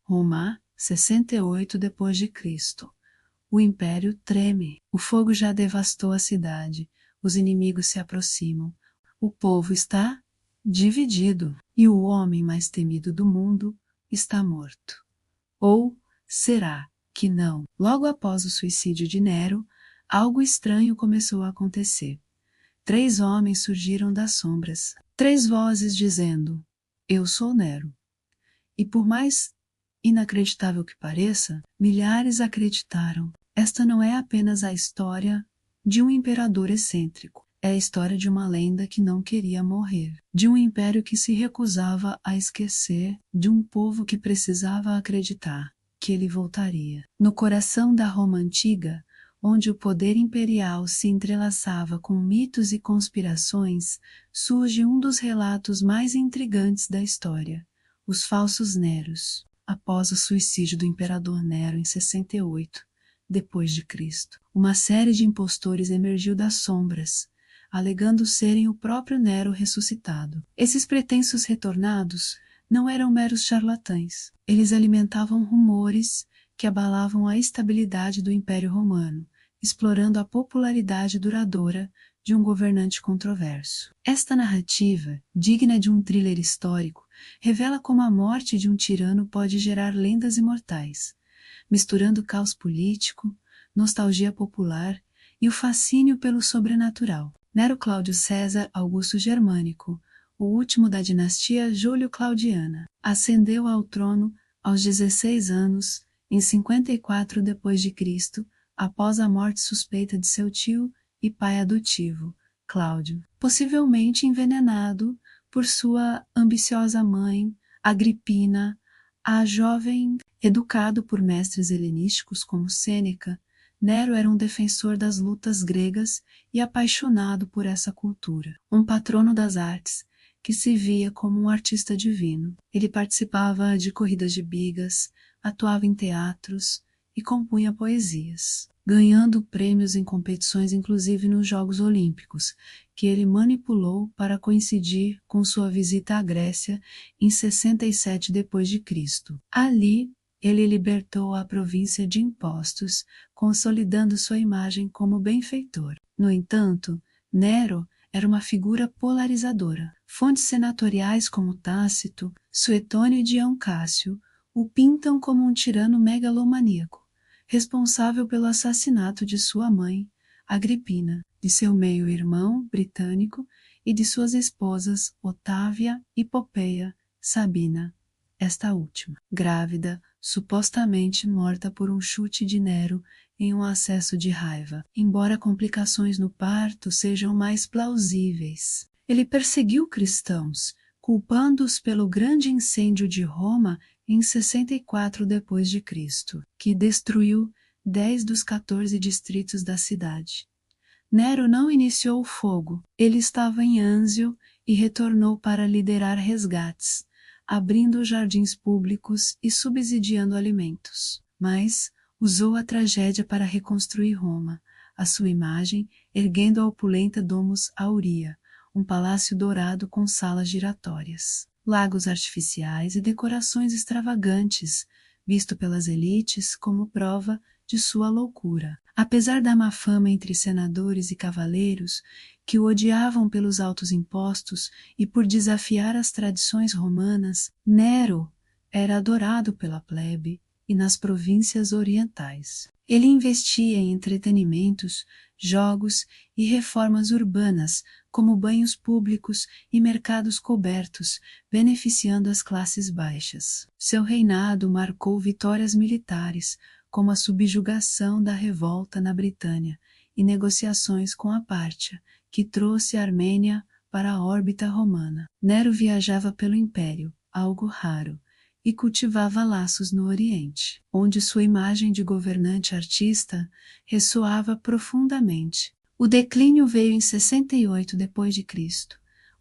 Roma, 68 d.C. O império treme. O fogo já devastou a cidade. Os inimigos se aproximam. O povo está dividido. E o homem mais temido do mundo está morto. Ou será que não? Logo após o suicídio de Nero, algo estranho começou a acontecer. 3 homens surgiram das sombras. 3 vozes dizendo: "Eu sou Nero." E por mais inacreditável que pareça, milhares acreditaram. Esta não é apenas a história de um imperador excêntrico. É a história de uma lenda que não queria morrer, de um império que se recusava a esquecer, de um povo que precisava acreditar que ele voltaria. No coração da Roma antiga, onde o poder imperial se entrelaçava com mitos e conspirações, surge um dos relatos mais intrigantes da história: os falsos Neros. Após o suicídio do imperador Nero em 68 d.C., uma série de impostores emergiu das sombras, alegando serem o próprio Nero ressuscitado. Esses pretensos retornados não eram meros charlatães. Eles alimentavam rumores que abalavam a estabilidade do Império Romano, explorando a popularidade duradoura de um governante controverso. Esta narrativa, digna de um thriller histórico, revela como a morte de um tirano pode gerar lendas imortais, misturando caos político, nostalgia popular e o fascínio pelo sobrenatural. Nero Cláudio César Augusto Germânico, o último da dinastia Júlio-Claudiana, ascendeu ao trono aos 16 anos, em 54 d.C., após a morte suspeita de seu tio e pai adotivo, Cláudio, possivelmente envenenado por sua ambiciosa mãe, Agripina. A jovem, educado por mestres helenísticos como Sêneca, Nero era um defensor das lutas gregas e apaixonado por essa cultura, um patrono das artes, que se via como um artista divino. Ele participava de corridas de bigas, atuava em teatros e compunha poesias, ganhando prêmios em competições, inclusive nos Jogos Olímpicos, que ele manipulou para coincidir com sua visita à Grécia em 67 d.C. Ali, ele libertou a província de impostos, consolidando sua imagem como benfeitor. No entanto, Nero era uma figura polarizadora. Fontes senatoriais como Tácito, Suetônio e Dião Cássio o pintam como um tirano megalomaníaco, responsável pelo assassinato de sua mãe, Agripina, de seu meio-irmão britânico e de suas esposas Otávia e Popeia, Sabina, esta última, grávida, supostamente morta por um chute de Nero em um acesso de raiva. Embora complicações no parto sejam mais plausíveis, ele perseguiu cristãos, culpando-os pelo grande incêndio de Roma em 64 d.C., que destruiu 10 dos 14 distritos da cidade. Nero não iniciou o fogo, ele estava em Anzio e retornou para liderar resgates, abrindo jardins públicos e subsidiando alimentos. Mas usou a tragédia para reconstruir Roma, a sua imagem, erguendo a opulenta Domus Aurea, um palácio dourado com salas giratórias, lagos artificiais e decorações extravagantes, visto pelas elites como prova de sua loucura. Apesar da má fama entre senadores e cavaleiros, que o odiavam pelos altos impostos e por desafiar as tradições romanas, Nero era adorado pela plebe e nas províncias orientais. Ele investia em entretenimentos, jogos e reformas urbanas, como banhos públicos e mercados cobertos, beneficiando as classes baixas. Seu reinado marcou vitórias militares, como a subjugação da revolta na Britânia e negociações com a Pártia, que trouxe a Armênia para a órbita romana. Nero viajava pelo império, algo raro, e cultivava laços no Oriente, onde sua imagem de governante artista ressoava profundamente. O declínio veio em 68 d.C.,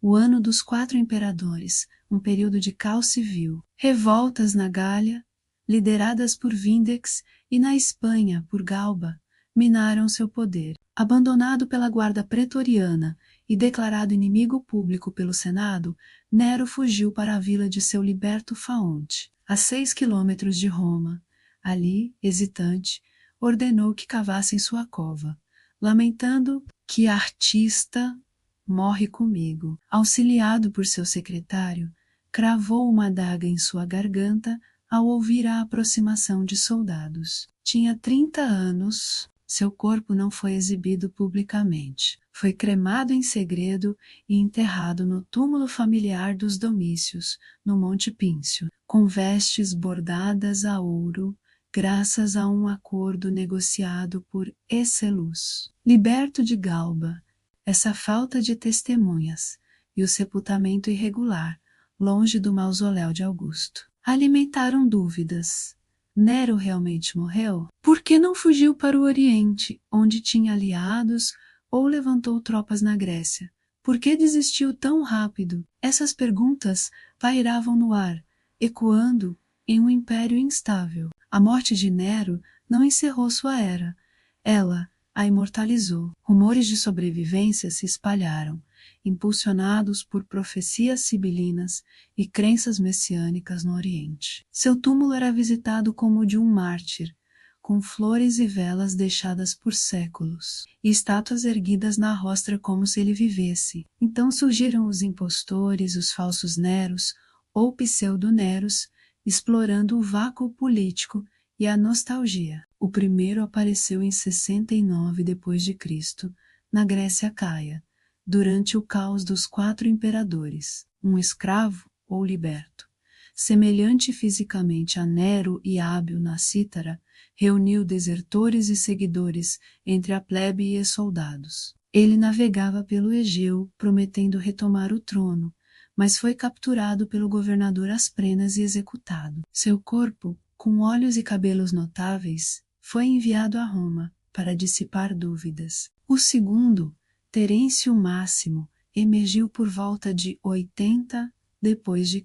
o ano dos 4 imperadores, um período de caos civil. Revoltas na Gália, lideradas por Vindex, e na Espanha, por Galba, minaram seu poder. Abandonado pela guarda pretoriana e declarado inimigo público pelo Senado, Nero fugiu para a vila de seu liberto Faonte, a 6 quilômetros de Roma. Ali, hesitante, ordenou que cavassem sua cova, lamentando que artista morre comigo. Auxiliado por seu secretário, cravou uma adaga em sua garganta ao ouvir a aproximação de soldados. Tinha 30 anos. Seu corpo não foi exibido publicamente. Foi cremado em segredo e enterrado no túmulo familiar dos Domícios, no Monte Píncio, com vestes bordadas a ouro, graças a um acordo negociado por Escelus. Liberto de Galba, essa falta de testemunhas e o sepultamento irregular, longe do mausoléu de Augusto, alimentaram dúvidas. Nero realmente morreu? Por que não fugiu para o Oriente, onde tinha aliados, ou levantou tropas na Grécia? Por que desistiu tão rápido? Essas perguntas pairavam no ar, ecoando em um império instável. A morte de Nero não encerrou sua era. Ela a imortalizou. Rumores de sobrevivência se espalharam, impulsionados por profecias sibilinas e crenças messiânicas no Oriente. Seu túmulo era visitado como o de um mártir, com flores e velas deixadas por séculos, e estátuas erguidas na rostra como se ele vivesse. Então surgiram os impostores, os falsos Neros, ou pseudo-Neros, explorando o vácuo político e a nostalgia. O primeiro apareceu em 69 d.C., na Grécia Caia, durante o caos dos 4 imperadores, um escravo ou liberto. Semelhante fisicamente a Nero e hábil na cítara, reuniu desertores e seguidores entre a plebe e os soldados. Ele navegava pelo Egeu, prometendo retomar o trono, mas foi capturado pelo governador Asprenas e executado. Seu corpo, com olhos e cabelos notáveis, foi enviado a Roma para dissipar dúvidas. O segundo, Terêncio Máximo, emergiu por volta de 80 d.C.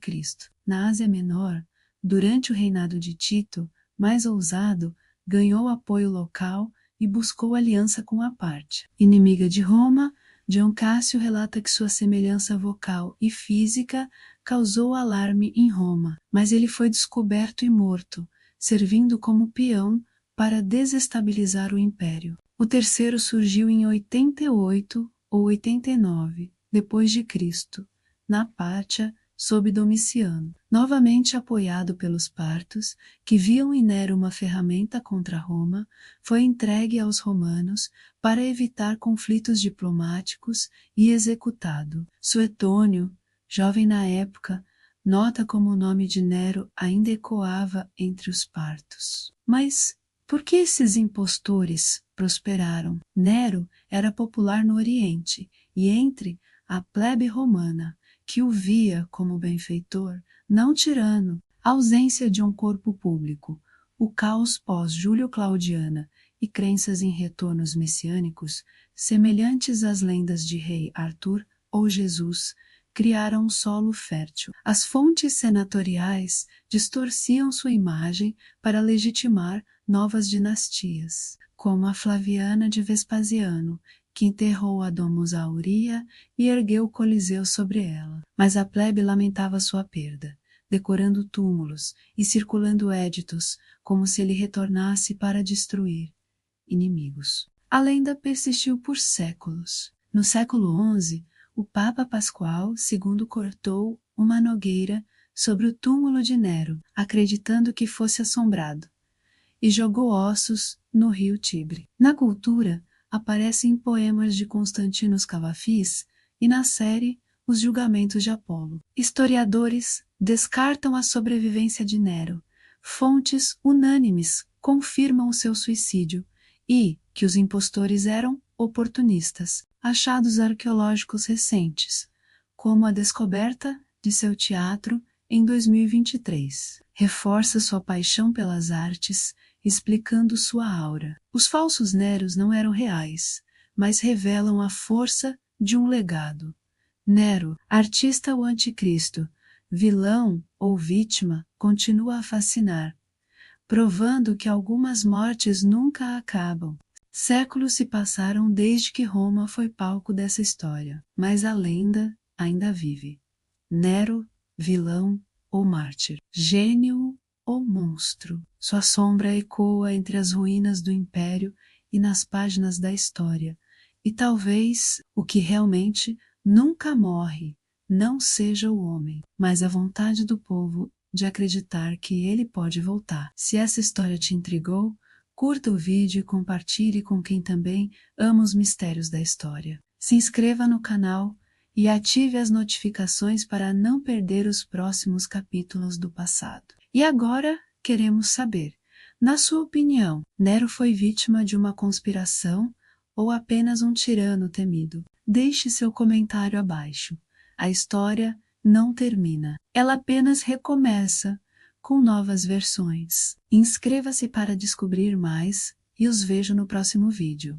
Na Ásia Menor, durante o reinado de Tito, mais ousado, ganhou apoio local e buscou aliança com a Pártia. Inimiga de Roma, John Cássio relata que sua semelhança vocal e física causou alarme em Roma, mas ele foi descoberto e morto, servindo como peão para desestabilizar o império. O terceiro surgiu em 88 ou 89 d.C., na Pártia, sob Domiciano. Novamente apoiado pelos partos, que viam em Nero uma ferramenta contra Roma, foi entregue aos romanos para evitar conflitos diplomáticos e executado. Suetônio, jovem na época, nota como o nome de Nero ainda ecoava entre os partos. Mas por que esses impostores prosperaram? Nero era popular no Oriente e entre a plebe romana, que o via como benfeitor, não tirano, a ausência de um corpo público, o caos pós-Júlio Claudiana e crenças em retornos messiânicos, semelhantes às lendas de rei Arthur ou Jesus, criaram um solo fértil. As fontes senatoriais distorciam sua imagem para legitimar novas dinastias, como a Flaviana de Vespasiano, que enterrou a Domus Aurea e ergueu o Coliseu sobre ela. Mas a plebe lamentava sua perda, decorando túmulos e circulando éditos, como se ele retornasse para destruir inimigos. A lenda persistiu por séculos. No século XI, o Papa Pascoal II cortou uma nogueira sobre o túmulo de Nero, acreditando que fosse assombrado, e jogou ossos no rio Tibre. Na cultura, aparecem poemas de Constantinos Cavafis e na série Os Julgamentos de Apolo. Historiadores descartam a sobrevivência de Nero. Fontes unânimes confirmam o seu suicídio e que os impostores eram oportunistas. Achados arqueológicos recentes, como a descoberta de seu teatro em 2023, reforça sua paixão pelas artes, explicando sua aura. Os falsos Neros não eram reais, mas revelam a força de um legado. Nero, artista ou anticristo, vilão ou vítima, continua a fascinar, provando que algumas mortes nunca acabam. Séculos se passaram desde que Roma foi palco dessa história, mas a lenda ainda vive. Nero, vilão ou mártir, gênio ou monstro. Sua sombra ecoa entre as ruínas do império e nas páginas da história. E talvez o que realmente nunca morre não seja o homem, mas a vontade do povo de acreditar que ele pode voltar. Se essa história te intrigou, curta o vídeo e compartilhe com quem também ama os mistérios da história. Se inscreva no canal e ative as notificações para não perder os próximos capítulos do passado. E agora queremos saber, na sua opinião, Nero foi vítima de uma conspiração ou apenas um tirano temido? Deixe seu comentário abaixo. A história não termina, ela apenas recomeça com novas versões. Inscreva-se para descobrir mais e os vejo no próximo vídeo.